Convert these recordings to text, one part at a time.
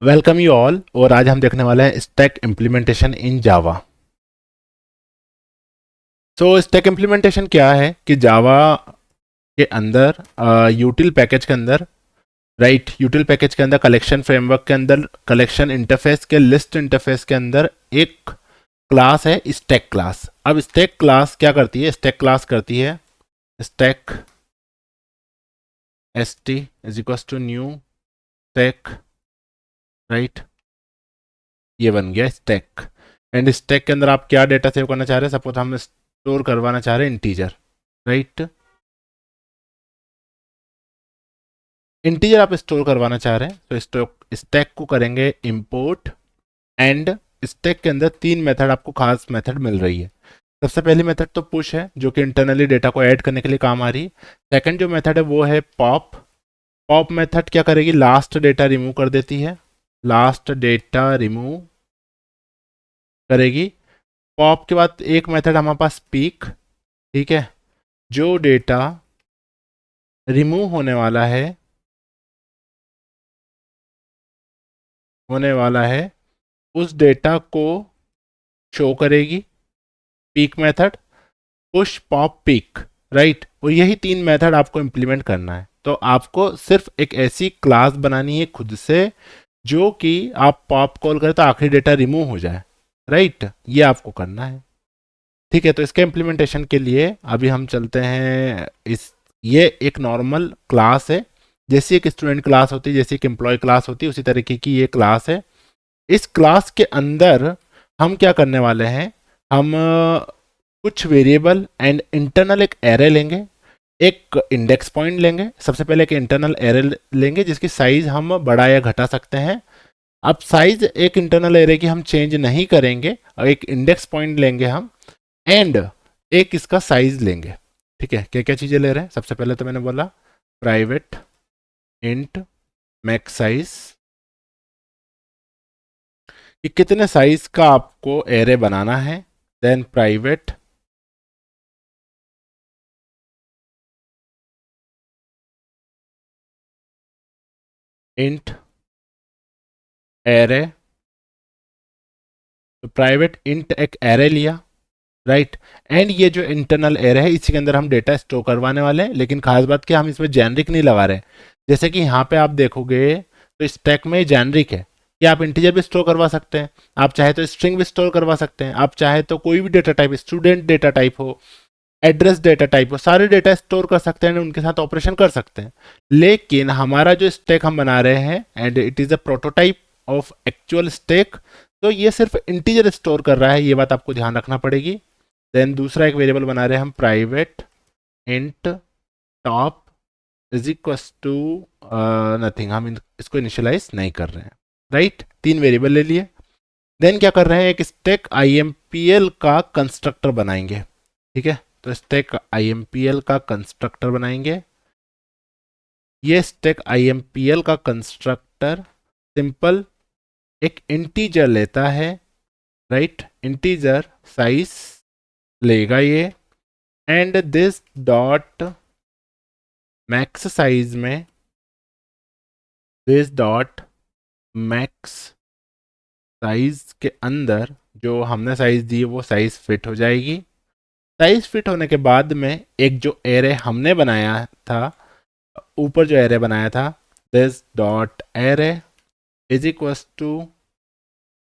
Welcome you all. और आज हम देखने वाले हैं स्टैक इम्प्लीमेंटेशन इन जावा। स्टैक इम्प्लीमेंटेशन क्या है कि जावा के अंदर यूटिल पैकेज के अंदर, यूटिल पैकेज के अंदर, कलेक्शन फ्रेमवर्क के अंदर, कलेक्शन इंटरफेस के लिस्ट इंटरफेस के अंदर एक क्लास है स्टैक क्लास। अब स्टैक क्लास क्या करती है? स्टैक क्लास करती है stack S T is equal to new stack, right. ये बन गया स्टैक। एंड स्टैक के अंदर आप क्या डेटा सेव करना चाह रहे हैं? सपोज हम स्टोर करवाना चाह रहे हैं इंटीजर, राइट। इंटीजर आप स्टोर करवाना चाह रहे हैं तो स्टैक को करेंगे इंपोर्ट। एंड स्टैक के अंदर तीन मेथड, आपको खास मेथड मिल रही है। सबसे पहली मेथड तो पुश है, जो कि इंटरनली डेटा को ऐड करने के लिए काम आ रही है। सेकंड जो मेथड है वो है पॉप। पॉप मेथड क्या करेगी? लास्ट डेटा रिमूव कर देती है, लास्ट डेटा रिमूव करेगी। पॉप के बाद एक मेथड हमारे पास पीक, ठीक है। जो डेटा रिमूव होने वाला है उस डेटा को शो करेगी peak method. Push pop peak, right. और यही तीन मेथड आपको इंप्लीमेंट करना है। तो आपको सिर्फ एक ऐसी क्लास बनानी है खुद से जो कि आप पॉप कॉल करें तो आखिरी डेटा रिमूव हो जाए, राइट। ये आपको करना है, ठीक है। तो इसके इम्प्लीमेंटेशन के लिए अभी हम चलते हैं ये एक नॉर्मल क्लास है, जैसी एक स्टूडेंट क्लास होती है, जैसी एक एम्प्लॉय क्लास होती है, उसी तरीके की ये क्लास है। इस क्लास के अंदर हम क्या करने वाले हैं? हम कुछ वेरिएबल एंड इंटरनल एक एरे लेंगे, एक इंडेक्स पॉइंट लेंगे। सबसे पहले एक इंटरनल एरे लेंगे जिसकी साइज हम बढ़ा या घटा सकते हैं। अब साइज एक इंटरनल एरे की हम चेंज नहीं करेंगे, और एक इंडेक्स पॉइंट लेंगे हम, एंड एक इसका साइज लेंगे, ठीक है। क्या क्या चीज़ें ले रहे हैं? सबसे पहले तो मैंने बोला प्राइवेट इंट मैक्स साइज, कि कितने साइज का आपको एरे बनाना है। देन प्राइवेट इंट एरे, तो प्राइवेट इंट एक एरे लिया, राइट। एंड ये जो इंटरनल एरे है इसी के अंदर हम डेटा स्टोर करवाने वाले हैं। लेकिन खास बात क्या, हम इसमें जेनरिक नहीं लगा रहे। जैसे कि यहाँ पे आप देखोगे तो स्टैक में जेनरिक है कि आप इंटीजर भी स्टोर करवा सकते हैं, आप चाहे तो स्ट्रिंग भी स्टोर करवा सकते हैं, आप चाहे तो कोई भी data type, student data type हो, एड्रेस डेटा टाइप हो, सारे डेटा स्टोर कर सकते हैं, उनके साथ ऑपरेशन कर सकते हैं। लेकिन हमारा जो स्टैक हम बना रहे हैं, and it is a prototype of actual stack, तो ये सिर्फ इंटीजर स्टोर कर रहा है, ये बात आपको ध्यान रखना पड़ेगी। देन दूसरा एक वेरिएबल बना रहे हैं हम private int top is equal to nothing. हम इसको इनिशियलाइज नहीं कर रहे हैं, राइट। तीन वेरिएबल ले लिए। देन क्या कर रहे हैं? एक स्टैक IMPL का कंस्ट्रक्टर बनाएंगे, ठीक है। तो स्टैक IMPL का कंस्ट्रक्टर बनाएंगे। ये स्टैक IMPL का कंस्ट्रक्टर सिंपल एक इंटीजर लेता है, राइट। इंटीजर साइज लेगा ये, and this dot max size में, दिस डॉट मैक्स साइज के अंदर जो हमने साइज दी है वो साइज फिट हो जाएगी। साइज फिट होने के बाद में एक जो एरे हमने बनाया था, ऊपर जो एरे बनाया था, this dot array is equal to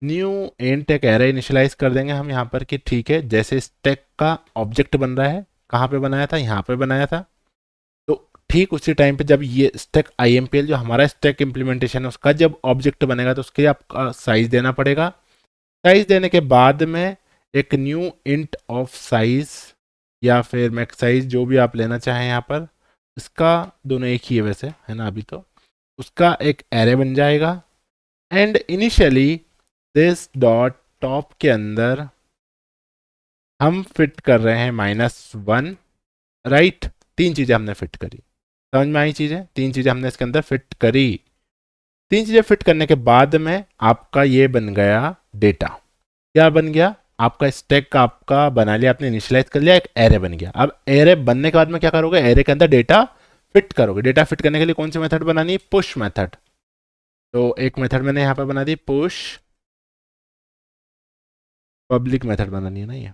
new int, एक एरे इनिशियलाइज कर देंगे हम यहाँ पर कि ठीक है, जैसे स्टैक का ऑब्जेक्ट बन रहा है, कहाँ पे बनाया था? यहाँ पे बनाया था। तो ठीक उसी टाइम पे जब ये स्टैक IMPL जो हमारा स्टैक इम्प्लीमेंटेशन है उसका जब ऑब्जेक्ट बनेगा तो उसके आपका साइज देना पड़ेगा। साइज देने के बाद में एक न्यू इंट ऑफ साइज या फिर मैक्स साइज, जो भी आप लेना चाहें यहाँ पर, इसका दोनों एक ही है वैसे, है ना। अभी तो उसका एक एरे बन जाएगा। And initially this dot top के अंदर हम फिट कर रहे हैं -1, राइट। तीन चीज़ें हमने फिट करी, समझ में आई चीज़ें? तीन चीज़ें हमने इसके अंदर फिट करी। तीन चीज़ें फिट करने के बाद में आपका ये बन गया डेटा। क्या बन गया? आपका स्टैक का आपका बना लिया आपने, इनिशियलाइज कर लिया, एक एरे बन गया। अब एरे बनने के बाद में क्या करोगे? एरे के अंदर डेटा फिट करोगे। डेटा फिट करने के लिए कौन सी मेथड बनानी है? Push method. तो एक मेथड मैंने यहाँ पर बना दी पुश, पब्लिक मेथड बनानी है ना ये,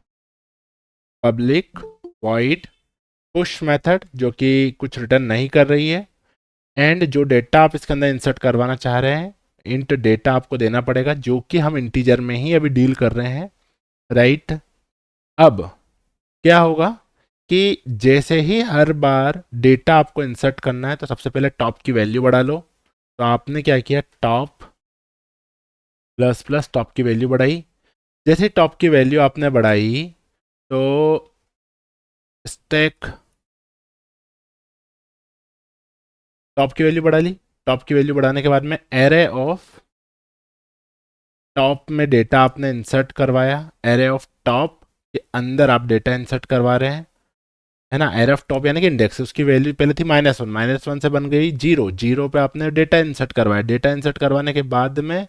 पब्लिक वॉइड पुश मेथड जो कि कुछ रिटर्न नहीं कर रही है, एंड जो डेटा आप इसके अंदर इंसर्ट करवाना चाह रहे हैं इंट डेटा आपको देना पड़ेगा, जो कि हम इंटीजर में ही अभी डील कर रहे हैं, राइट। अब क्या होगा कि जैसे ही हर बार डेटा आपको इंसर्ट करना है तो सबसे पहले टॉप की वैल्यू बढ़ा लो। तो आपने क्या किया, टॉप प्लस प्लस टॉप की वैल्यू बढ़ाई। जैसे ही टॉप की वैल्यू आपने बढ़ाई तो स्टैक टॉप की वैल्यू बढ़ा ली। टॉप की वैल्यू बढ़ाने के बाद में एरे ऑफ टॉप में डेटा आपने इंसर्ट करवाया, एरे ऑफ टॉप के अंदर आप डेटा इंसर्ट करवा रहे हैं, है ना। एरे ऑफ टॉप यानी कि इंडेक्स, उसकी वैल्यू पहले थी -1, -1 से बन गई 0, 0 पे आपने डेटा इंसर्ट करवाया। डेटा इंसर्ट करवाने के बाद में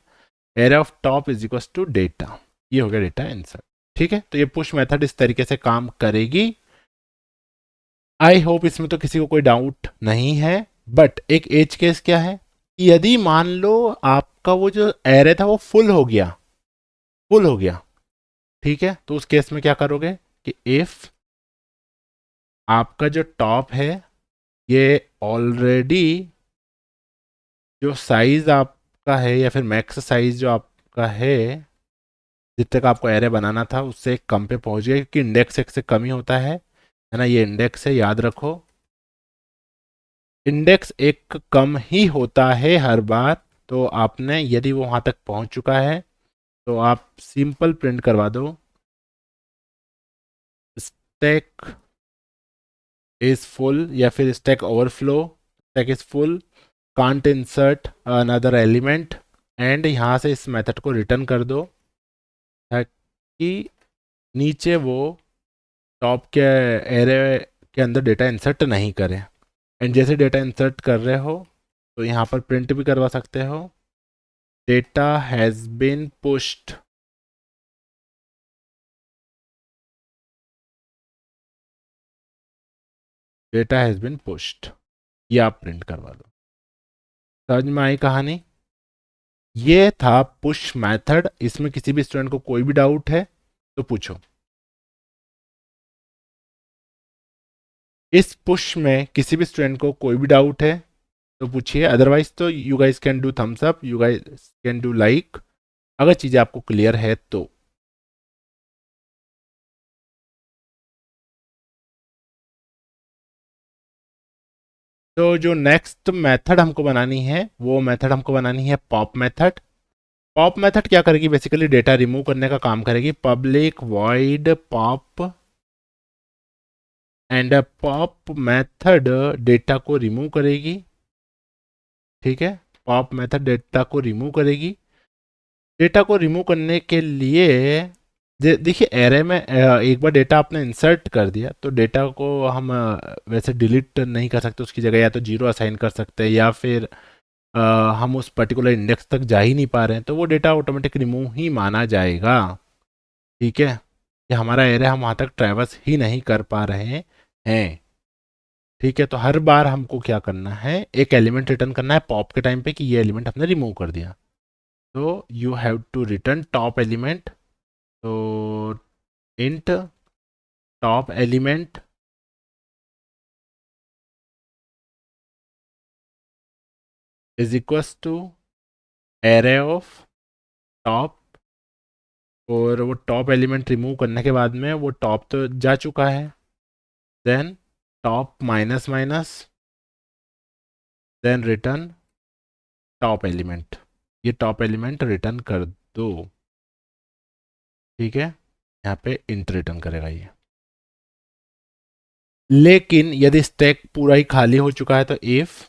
array of top is equal to data, ये हो गया डेटा इंसर्ट। ठीक है, तो ये पुश मेथड इस तरीके से काम करेगी। आई होप इसमें तो किसी को कोई डाउट नहीं है। बट एक एज केस क्या है, यदि मान लो आपका वो जो एरे था वो फुल हो गया, फुल हो गया, ठीक है, तो उस केस में क्या करोगे कि इफ आपका जो टॉप है ये ऑलरेडी जो साइज आपका है या फिर मैक्स साइज जो आपका है जितने का आपको एरे बनाना था उससे एक कम पे पहुंच गया, क्योंकि इंडेक्स एक से कम ही होता है ना। ये इंडेक्स है, याद रखो, इंडेक्स एक कम ही होता है हर बार। तो आपने यदि वो वहां तक पहुंच चुका है तो आप सिंपल प्रिंट करवा दो स्टैक इज फुल, या फिर stack overflow, stack is full, can't insert another element, and यहाँ से इस मेथड को रिटर्न कर दो ताकि नीचे वो टॉप के एरे के अंदर डेटा इंसर्ट नहीं करें। एंड जैसे डेटा इंसर्ट कर रहे हो तो यहाँ पर प्रिंट भी करवा सकते हो, data has been pushed, data has been pushed, ये आप प्रिंट करवा दो। समझ में आई कहानी। ये था पुश मेथड। इसमें किसी भी स्टूडेंट को कोई भी डाउट है तो पूछो। इस पुश में किसी भी स्टूडेंट को कोई भी डाउट है तो पूछिए, अदरवाइज तो you guys can do thumbs up, you guys can do like, अगर चीज़ें आपको क्लियर है तो। तो जो नेक्स्ट मेथड हमको बनानी है वो मेथड हमको बनानी है पॉप मेथड। पॉप मेथड क्या करेगी, बेसिकली डेटा रिमूव करने का काम करेगी। Public void pop, and pop method data को रिमूव करेगी, ठीक है। पॉप मेथड डेटा को रिमूव करेगी। डेटा को रिमूव करने के लिए देखिए एरे में एक बार डेटा आपने इंसर्ट कर दिया तो डेटा को हम वैसे डिलीट नहीं कर सकते, उसकी जगह या तो 0 असाइन कर सकते हैं या फिर अ, हम उस पर्टिकुलर इंडेक्स तक जा ही नहीं पा रहे हैं तो वो डेटा ऑटोमेटिक रिमूव ही माना जाएगा, ठीक है। कि हमारा एरे हम वहाँ तक ट्रैवर्स ही नहीं कर पा रहे हैं, ठीक है। तो हर बार हमको क्या करना है, एक एलिमेंट रिटर्न करना है पॉप के टाइम पे कि ये एलिमेंट हमने रिमूव कर दिया। तो you have to return top element. तो int top element is equals to array of top, और वो टॉप एलिमेंट रिमूव करने के बाद में वो टॉप तो जा चुका है, then top minus minus, then return top element, ये टॉप एलिमेंट रिटर्न कर दो, ठीक है। यहाँ पे इंट रिटर्न करेगा ये। लेकिन यदि स्टैक पूरा ही खाली हो चुका है तो if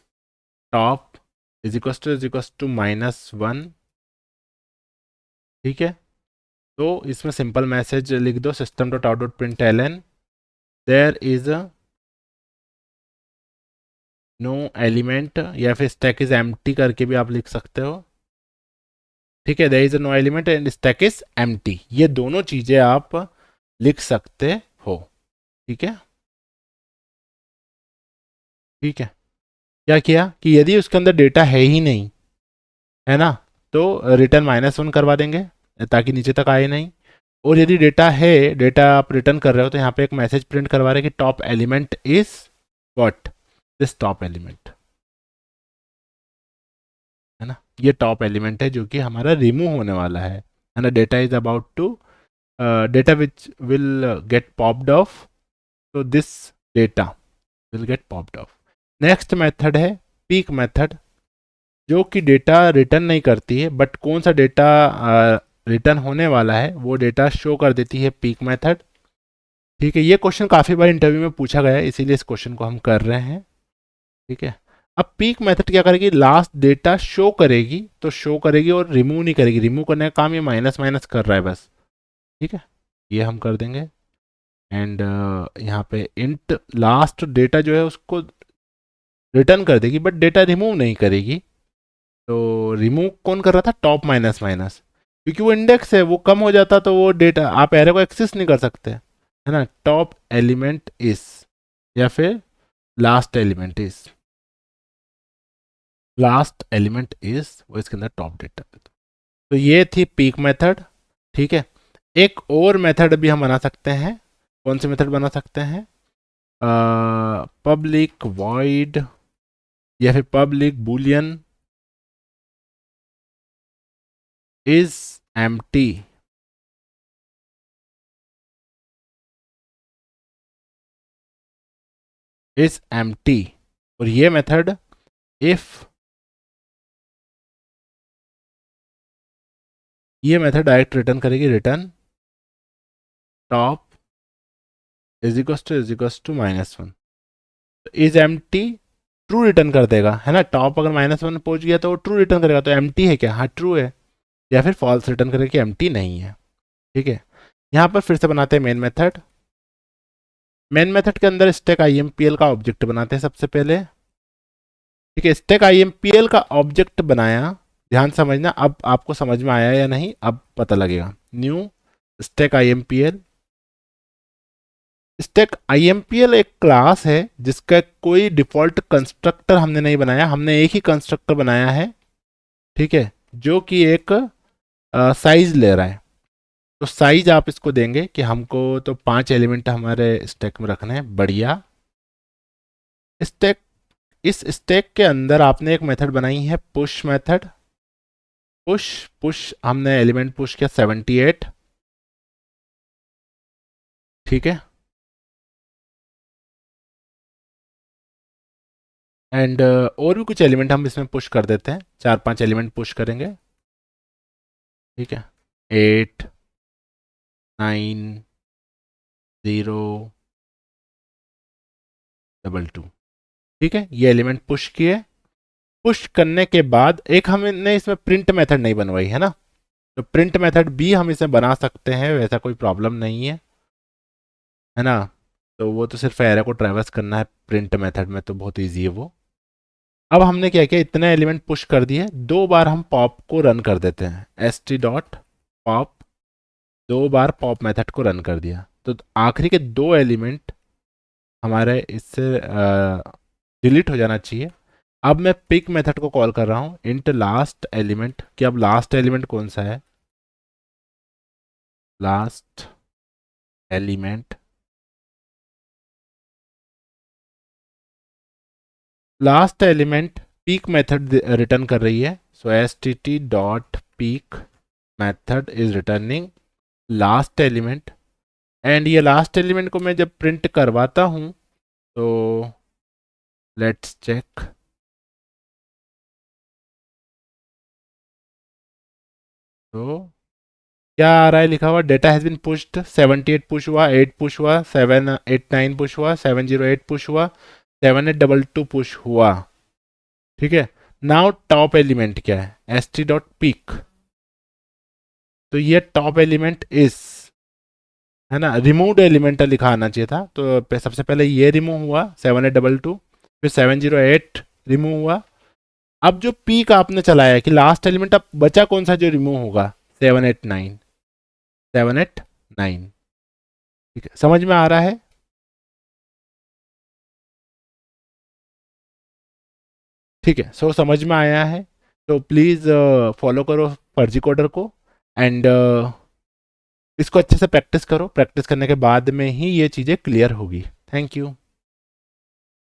top is equal to -1, ठीक है। तो इसमें सिंपल मैसेज लिख दो, system dot out dot print L N there is no element, या फिर स्टैक इज एम्प्टी करके भी आप लिख सकते हो, ठीक है। There is no element and stack is empty, ये दोनों चीज़ें आप लिख सकते हो, ठीक है। ठीक है, क्या किया कि यदि उसके अंदर डेटा है ही नहीं है ना। तो रिटर्न -1 करवा देंगे ताकि नीचे तक आए नहीं। और यदि डेटा है, डेटा आप रिटर्न कर रहे हो, तो यहाँ पे एक मैसेज प्रिंट करवा रहे हैं कि top element is what, this top element, है ना। ये टॉप एलिमेंट है जो कि हमारा रिमूव होने वाला है ना। Data is about to, data which will get popped off, तो this data will get popped off. Next method है पीक मेथड, जो कि डेटा रिटर्न नहीं करती है, बट कौन सा डेटा रिटर्न होने वाला है वो डेटा शो कर देती है पीक मेथड। ठीक है, ये क्वेश्चन काफ़ी बार इंटरव्यू में पूछा गया है, इसीलिए इस क्वेश्चन को हम कर रहे हैं। ठीक है, अब पीक मेथड क्या करेगी, लास्ट डेटा शो करेगी, तो शो करेगी और रिमूव नहीं करेगी। रिमूव करने का काम ये माइनस माइनस कर रहा है बस। ठीक है, ये हम कर देंगे। एंड यहाँ पे इंट लास्ट डेटा जो है उसको रिटर्न कर देगी, बट डेटा रिमूव नहीं करेगी। तो रिमूव कौन कर रहा था, टॉप माइनस माइनस, क्योंकि वो इंडेक्स है, वो कम हो जाता तो वो डेटा आप एरे को एक्सेस नहीं कर सकते, है ना। टॉप एलिमेंट इज, या फिर last element is, last element is वो इसके अंदर टॉप डेटा। तो ये थी पीक मेथड। ठीक है, एक और मेथड भी हम बना सकते हैं। कौन सी मेथड बना सकते हैं, पब्लिक वॉइड या फिर public boolean is empty, is empty. और ये मेथड इफ, ये मेथड डायरेक्ट रिटर्न करेगी, return top is equal to -1। Is empty true return कर देगा, है ना। टॉप अगर -1 पहुंच गया तो वो ट्रू रिटर्न करेगा, तो एम्प्टी है क्या, हाँ ट्रू है। या फिर फॉल्स रिटर्न करेगा कि एम्प्टी नहीं है। ठीक है, यहाँ पर फिर से बनाते हैं मेन मेथड। मेन मेथड के अंदर स्टैक IMPL का ऑब्जेक्ट बनाते हैं सबसे पहले। ठीक है, स्टैक IMPL का ऑब्जेक्ट बनाया, ध्यान समझना, अब आपको समझ में आया या नहीं अब पता लगेगा। New stack IMPL। Stack IMPL एक क्लास है जिसका कोई डिफॉल्ट कंस्ट्रक्टर हमने नहीं बनाया, हमने एक ही कंस्ट्रक्टर बनाया है। ठीक है, जो कि एक साइज ले रहा है। तो साइज आप इसको देंगे कि हमको तो 5 एलिमेंट हमारे स्टैक में रखने हैं, बढ़िया। स्टैक, इस स्टैक के अंदर आपने एक मेथड बनाई है पुश मेथड। पुश, पुश हमने एलिमेंट पुश किया 78। ठीक है, एंड और भी कुछ एलिमेंट हम इसमें पुश कर देते हैं, 4-5 एलिमेंट पुश करेंगे। ठीक है, 8, 9, 0, 2, 2। ठीक है, ये एलिमेंट पुश किए। पुश करने के बाद एक हमने इसमें प्रिंट मेथड नहीं बनवाई, है ना। तो प्रिंट मेथड भी हम इसे बना सकते हैं, वैसा कोई प्रॉब्लम नहीं है ना। तो वो तो सिर्फ एरे को ट्रैवर्स करना है, प्रिंट मेथड में तो बहुत ईजी है वो। अब हमने क्या किया, इतने एलिमेंट पुश कर दिए, 2 बार हम पॉप को रन कर देते हैं, st.pop, 2 बार पॉप मेथड को रन कर दिया, तो आखिरी के 2 एलिमेंट हमारे इससे डिलीट हो जाना चाहिए। अब मैं पिक मेथड को कॉल कर रहा हूँ, इंट लास्ट एलिमेंट, कि अब लास्ट एलिमेंट कौन सा है, last element, last element peak method return कर रही है। सो st.peak method is returning last element. And ये लास्ट एलिमेंट को मैं जब प्रिंट करवाता हूँ, तो लेट्स चेक, तो क्या आ रहा है लिखा हुआ, data has been pushed, 78 push हुआ, 8 पुश हुआ, 789 पुश हुआ, 708 पुश हुआ, 7822 पुश हुआ। ठीक है, नाउ टॉप एलिमेंट क्या है, st.peak, तो ये टॉप एलिमेंट इस, है ना। रिमूव्ड एलिमेंट लिखा आना चाहिए था, तो सबसे पहले ये रिमूव हुआ 7822, फिर 708 रिमूव हुआ। अब जो पीक आपने चलाया है कि लास्ट एलिमेंट, अब बचा कौन सा जो रिमूव होगा, 789, 789। ठीक है, समझ में आ रहा है। ठीक है, सो समझ में आया है। तो प्लीज़ फॉलो करो फर्जी कोडर को एंड इसको अच्छे से प्रैक्टिस करो। प्रैक्टिस करने के बाद में ही ये चीज़ें क्लियर होगी। Thank you.